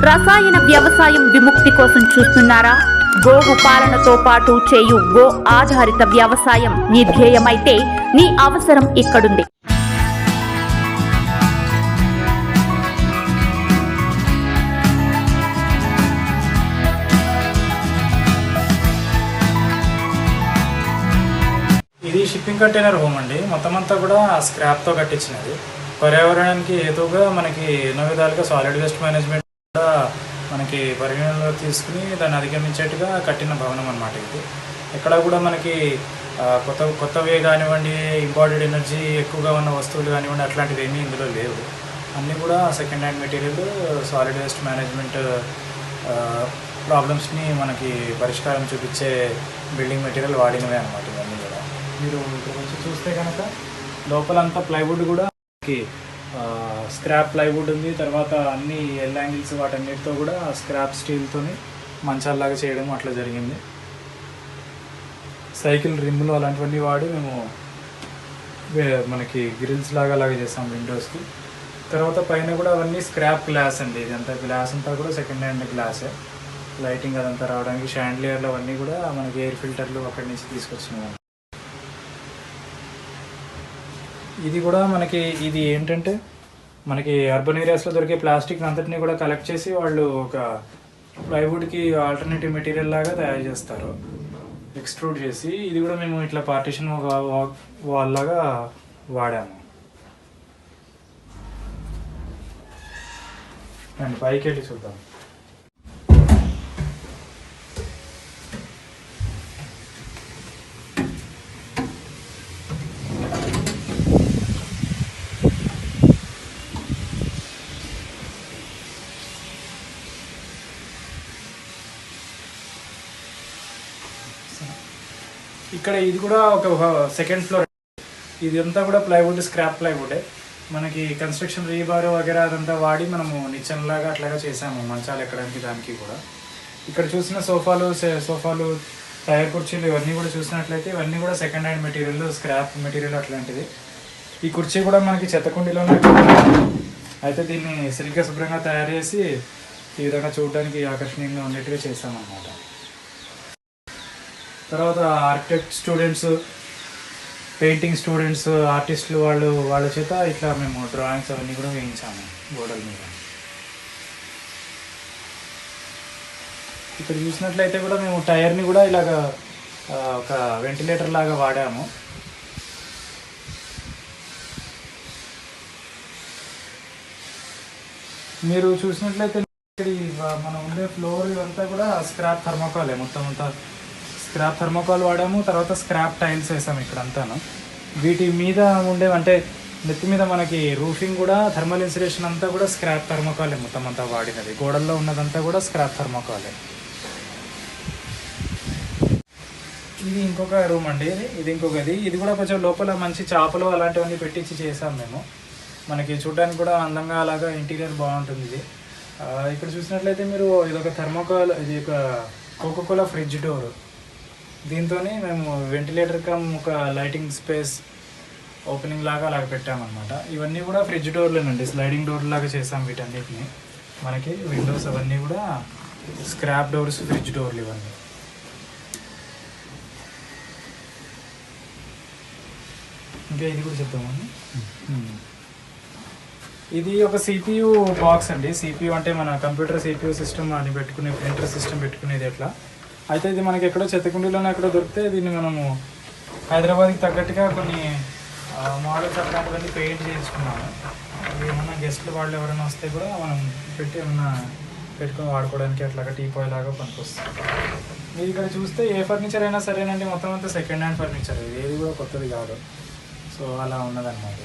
రసాయన వ్యవసాయం విముక్తి కోసం చూస్తున్నారా? గోవు పాలనతో పాటు చేయు గో ఆధారిత వ్యవసాయం నీ ధ్యేయమైతే నీ అవసరం ఇక్కడుంది. ఇది షిప్పింగ్ కంటైనర్ హోమ్ అండి. మొత్తం అంతా కూడా స్క్రాప్తో కట్టించినది. పర్యావరణానికి హేతువుగా మనకి ఎన్నో విధాలుగా సాలిడ్ వేస్ట్ మేనేజ్మెంట్ కూడా మనకి పరిగణనలో తీసుకుని దాన్ని అధిగమించేట్టుగా కట్టిన భవనం అన్నమాట ఇది. ఎక్కడ కూడా మనకి కొత్తవే కానివ్వండి, ఇంపార్టెడ్ ఎనర్జీ ఎక్కువగా ఉన్న వస్తువులు కానివ్వండి, అట్లాంటివి ఏమీ ఇందులో లేవు. అన్నీ కూడా second hand material, solid waste management ప్రాబ్లమ్స్ని మనకి పరిష్కారం చూపించే బిల్డింగ్ మెటీరియల్ వాడినవే అనమాట ఇవన్నీ కూడా. మీరు ఇక్కడ వచ్చి చూస్తే కనుక లోపలంతా ప్లైవుడ్ కూడా స్క్రాప్ ప్లైవుడ్ ఉంది. తర్వాత అన్ని ఎల్ యాంగిల్స్ వాటన్నిటితో కూడా స్క్రాప్ స్టీల్తోని మంచాల్లాగా చేయడం అట్లా జరిగింది. సైకిల్ రిమ్లు అలాంటివన్నీ వాడి మేము మనకి గ్రిల్స్ లాగా అలాగే చేస్తాం విండోస్కి. తర్వాత పైన కూడా అవన్నీ స్క్రాప్ గ్లాస్ అండి. ఇదంతా గ్లాస్ అంతా కూడా సెకండ్ హ్యాండ్ గ్లాసే. లైటింగ్ అదంతా రావడానికి షాండ్లియర్లు అవన్నీ కూడా మనకి ఎయిర్ ఫిల్టర్లు అక్కడి నుంచి తీసుకొచ్చినాయి. ఇది కూడా మనకి ఇది ఏంటంటే మనకి అర్బన్ ఏరియాస్లో దొరికే ప్లాస్టిక్ అంతటిని కూడా కలెక్ట్ చేసి వాళ్ళు ఒక ప్లైవుడ్కి ఆల్టర్నేటివ్ మెటీరియల్ లాగా తయారు చేస్తారు, ఎక్స్ట్రూడ్ చేసి. ఇది కూడా మేము ఇట్లా పార్టీషన్ వాల్ లాగా వాడాము. అండ్ పైకి వెళ్ళి చూద్దాం. ఇక్కడ ఇది కూడా ఒక సెకండ్ ఫ్లోర్. ఇదంతా కూడా ప్లైవుడ్, స్క్రాప్ ప్లైవుడే. మనకి కన్స్ట్రక్షన్ రీబార్ వగేరా అదంతా వాడి మనము నిచ్చెనలాగా అట్లాగా చేసాము మంచాలు ఎక్కడానికి. దానికి కూడా ఇక్కడ చూసిన సోఫాలు టైర్ కుర్చీలు ఇవన్నీ కూడా చూసినట్లయితే ఇవన్నీ కూడా second hand material, scrap material అట్లాంటిది. ఈ కుర్చీ కూడా మనకి చెత్తకుండీలోనే అయితే దీన్ని సరిగ్గా శుభ్రంగా తయారు చేసి ఈ విధంగా చూడడానికి ఆకర్షణీయంగా ఉండేట్టుగా చేసామన్నమాట. తర్వాత ఆర్కిటెక్ట్ స్టూడెంట్స్, పెయింటింగ్ స్టూడెంట్స్, ఆర్టిస్టులు వాళ్ళ చేత ఇట్లా మేము డ్రాయింగ్స్ అవన్నీ కూడా వేయించాము గోడల మీద. ఇక్కడ చూసినట్లయితే కూడా మేము టైర్ని కూడా ఇలాగ ఒక వెంటిలేటర్ లాగా వాడాము. మీరు చూసినట్లయితే మనం ఉండే ఫ్లోర్ ఇదంతా కూడా స్క్రాప్ థర్మోకాలే. మొత్తం అంతా స్క్రాప్ థర్మోకాల్ వాడాము. తర్వాత స్క్రాప్ టైల్స్ వేసాము ఇక్కడంతాను. వీటి మీద ఉండే అంటే నెత్తి మీద మనకి రూఫింగ్ కూడా థర్మల్ ఇన్సులేషన్ అంతా కూడా స్క్రాప్ థర్మోకాలే మొత్తం అంతా వాడినది. గోడల్లో ఉన్నదంతా కూడా స్క్రాప్ థర్మోకాలే. ఇది ఇంకొక రూమ్ అండి. ఇది ఇంకొకది. ఇది కూడా కొంచెం లోపల మంచి చేపలు అలాంటివన్నీ పెట్టించి చేసాం మేము. మనకి చూడడానికి కూడా అందంగా అలాగా ఇంటీరియర్ బాగుంటుంది ఇది. ఇక్కడ చూసినట్లయితే మీరు ఇదొక థర్మోకాల్, ఇది ఒక కోకోకోలా ఫ్రిడ్జ్ డోర్. దీంతో మేము వెంటిలేటర్ కమ్ ఒక లైటింగ్ స్పేస్ ఓపెనింగ్ లాగా అలాగ పెట్టామన్నమాట. ఇవన్నీ కూడా ఫ్రిడ్జ్ డోర్లేనండి, స్లైడింగ్ డోర్ లాగా చేసాం వీటన్నిటిని. మనకి విండోస్ అవన్నీ కూడా స్క్రాప్ డోర్స్, ఫ్రిడ్జ్ డోర్లు ఇవన్నీ. ఇంకా ఇది కూడా చెప్తామండి. ఇది ఒక CPU బాక్స్ అండి. CPU అంటే మన కంప్యూటర్ CPU సిస్టమ్ అని పెట్టుకునే, ప్రింటర్ సిస్టమ్ పెట్టుకునేది ఎట్లా. అయితే ఇది మనకి ఎక్కడో చెత్తకుండీలోనే ఎక్కడో దొరికితే దీన్ని మనము హైదరాబాద్కి తగ్గట్టుగా కొన్ని మోడల్స్ అట్లాంటివన్నీ పెయింట్ చేయించుకున్నాము. ఏమన్నా గెస్ట్లు వాళ్ళు ఎవరైనా వస్తే కూడా మనం పెట్టి ఏమన్నా పెట్టుకొని వాడుకోవడానికి అట్లాగా టీపాయ్ లాగా పనికొస్తుంది. మీరు ఇక్కడ చూస్తే ఏ ఫర్నిచర్ అయినా సరేనండి, మొత్తం అంతా సెకండ్ హ్యాండ్ ఫర్నిచర్. ఏది కూడా కొత్తది కాదు. సో అలా ఉన్నదన్నమాట.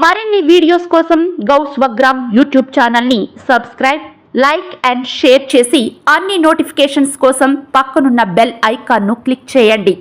మరిన్ని వీడియోస్ కోసం గౌ స్వగ్రామ్ యూట్యూబ్ ఛానల్ని సబ్స్క్రైబ్, లైక్ అండ్ షేర్ చేసి అన్ని నోటిఫికేషన్స్ కోసం పక్కనున్న బెల్ ఐకాన్ను క్లిక్ చేయండి.